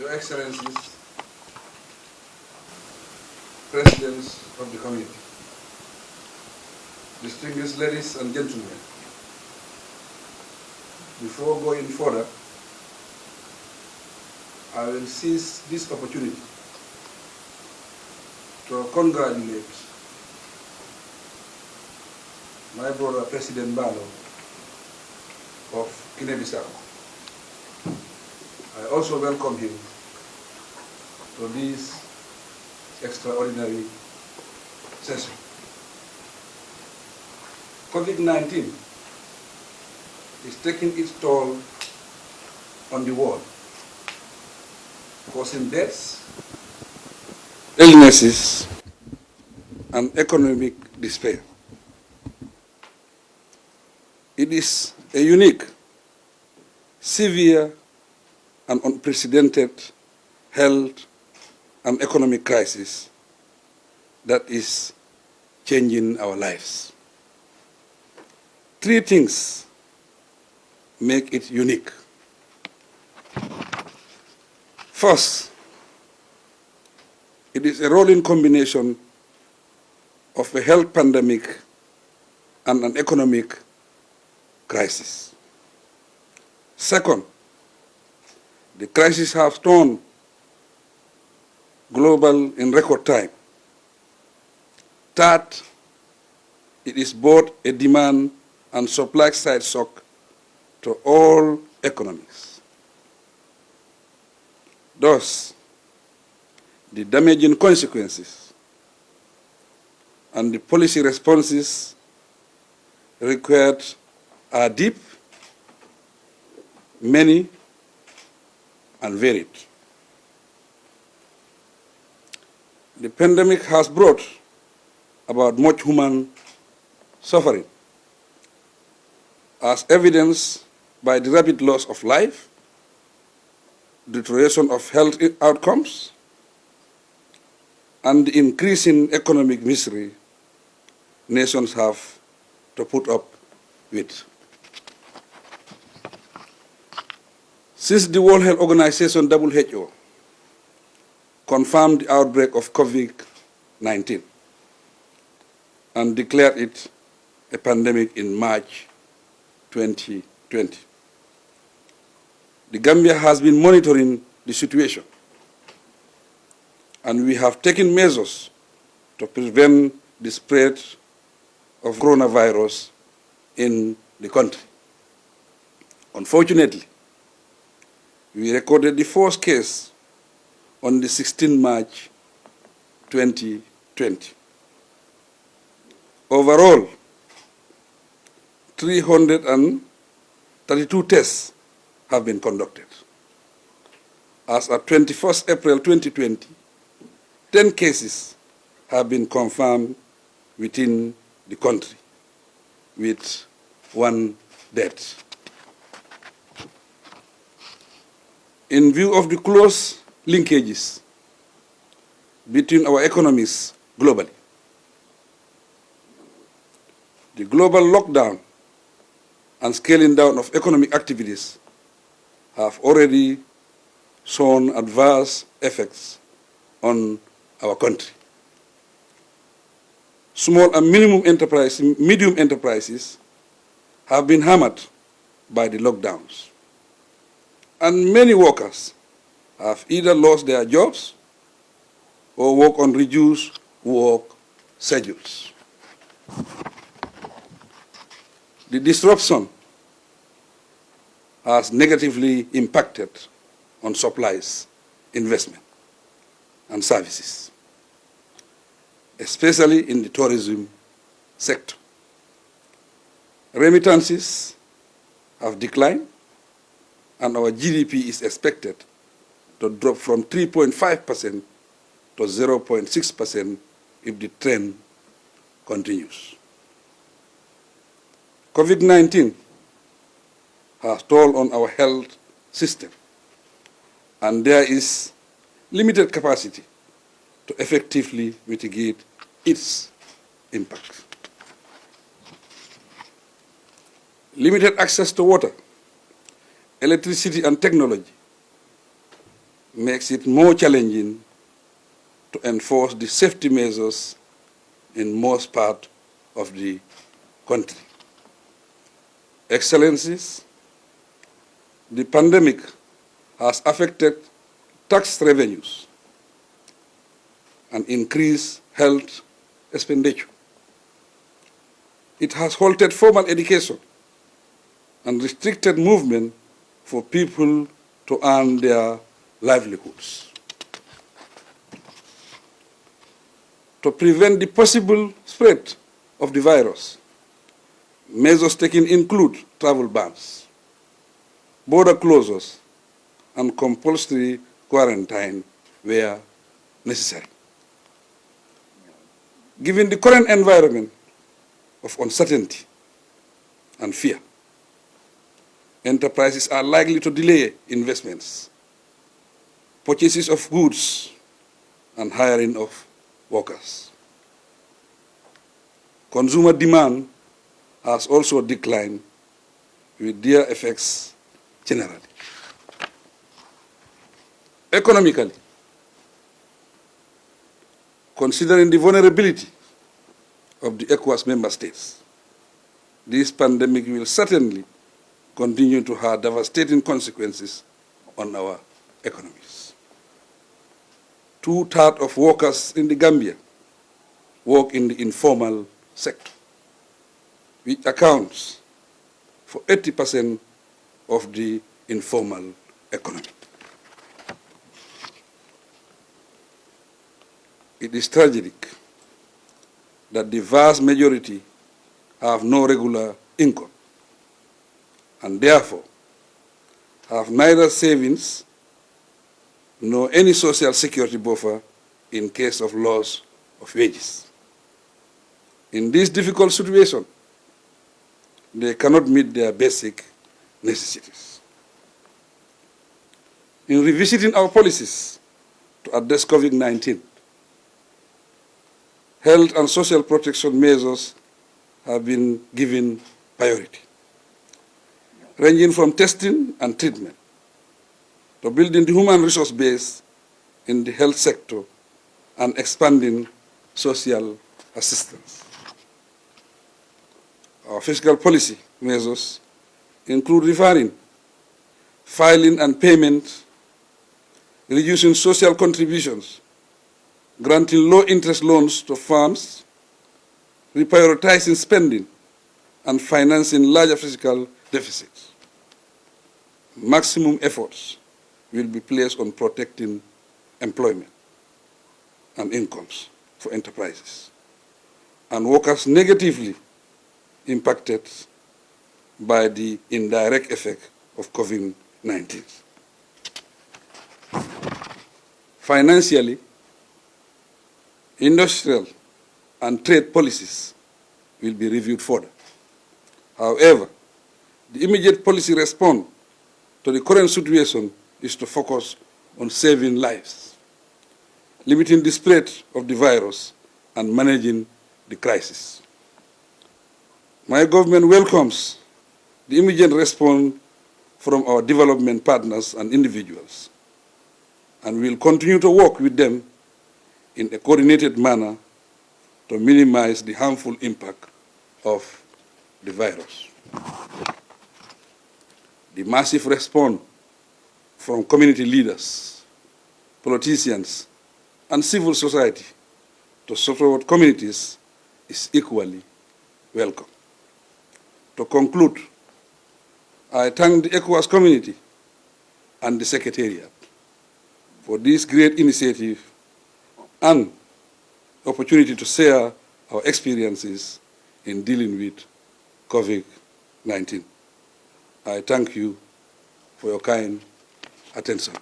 Your Excellencies, Presidents of the Committee, distinguished ladies and gentlemen, before going further, I will seize this opportunity to congratulate my brother President Barrow of Guinea-Bissau. I also welcome him to this extraordinary session. COVID-19 is taking its toll on the world, causing deaths, illnesses, and economic despair. It is a unique, severe, and unprecedented health and economic crisis that is changing our lives. Three things make it unique. First, it is a rolling combination of a health pandemic and an economic crisis. Second, the crisis has turned global in record time. Third, it is both a demand and supply side shock to all economies. Thus, the damaging consequences and the policy responses required are deep, many, and varied. The pandemic has brought about much human suffering, as evidenced by the rapid loss of life, deterioration of health outcomes, and the increasing economic misery nations have to put up with. Since the World Health Organization, WHO, confirmed the outbreak of COVID-19 and declared it a pandemic in March 2020, the Gambia has been monitoring the situation, and we have taken measures to prevent the spread of coronavirus in the country. Unfortunately, we recorded the first case on the 16th March 2020. Overall, 332 tests have been conducted. As of 21st April 2020, 10 cases have been confirmed within the country, with 1 death. In view of the close linkages between our economies globally, the global lockdown and scaling down of economic activities have already shown adverse effects on our country. Small and medium enterprises have been hammered by the lockdowns, and many workers have either lost their jobs or work on reduced work schedules. The disruption has negatively impacted on supplies, investment, and services, especially in the tourism sector. Remittances have declined, and our GDP is expected to drop from 3.5% to 0.6% if the trend continues. COVID-19 has toll on our health system, and there is limited capacity to effectively mitigate its impact. Limited access to water, electricity, and technology makes it more challenging to enforce the safety measures in most parts of the country. Excellencies, the pandemic has affected tax revenues and increased health expenditure. It has halted formal education and restricted movement for people to earn their livelihoods. To prevent the possible spread of the virus, measures taken include travel bans, border closures, and compulsory quarantine where necessary. Given the current environment of uncertainty and fear, enterprises are likely to delay investments, purchases of goods, and hiring of workers. Consumer demand has also declined, with their effects generally. Economically, considering the vulnerability of the Ecowas member states, this pandemic will certainly continue to have devastating consequences on our economies. 2/3 of workers in the Gambia work in the informal sector, which accounts for 80% of the informal economy. It is tragic that the vast majority have no regular income and therefore have neither savings nor any social security buffer in case of loss of wages. In this difficult situation, they cannot meet their basic necessities. In revisiting our policies to address COVID-19, health and social protection measures have been given priority, ranging from testing and treatment to building the human resource base in the health sector and expanding social assistance. Our fiscal policy measures include referring, filing and payment, reducing social contributions, granting low-interest loans to firms, reprioritizing spending, and financing larger fiscal deficits. Maximum efforts will be placed on protecting employment and incomes for enterprises and workers negatively impacted by the indirect effect of COVID-19. Financially, industrial and trade policies will be reviewed further. However, the immediate policy response to the current situation is to focus on saving lives, limiting the spread of the virus, and managing the crisis. My government welcomes the immediate response from our development partners and individuals, and will continue to work with them in a coordinated manner to minimize the harmful impact of the virus. The massive response from community leaders, politicians, and civil society to support communities is equally welcome. To conclude, I thank the ECOWAS community and the Secretariat for this great initiative and opportunity to share our experiences in dealing with COVID-19. I thank you for your kind attention.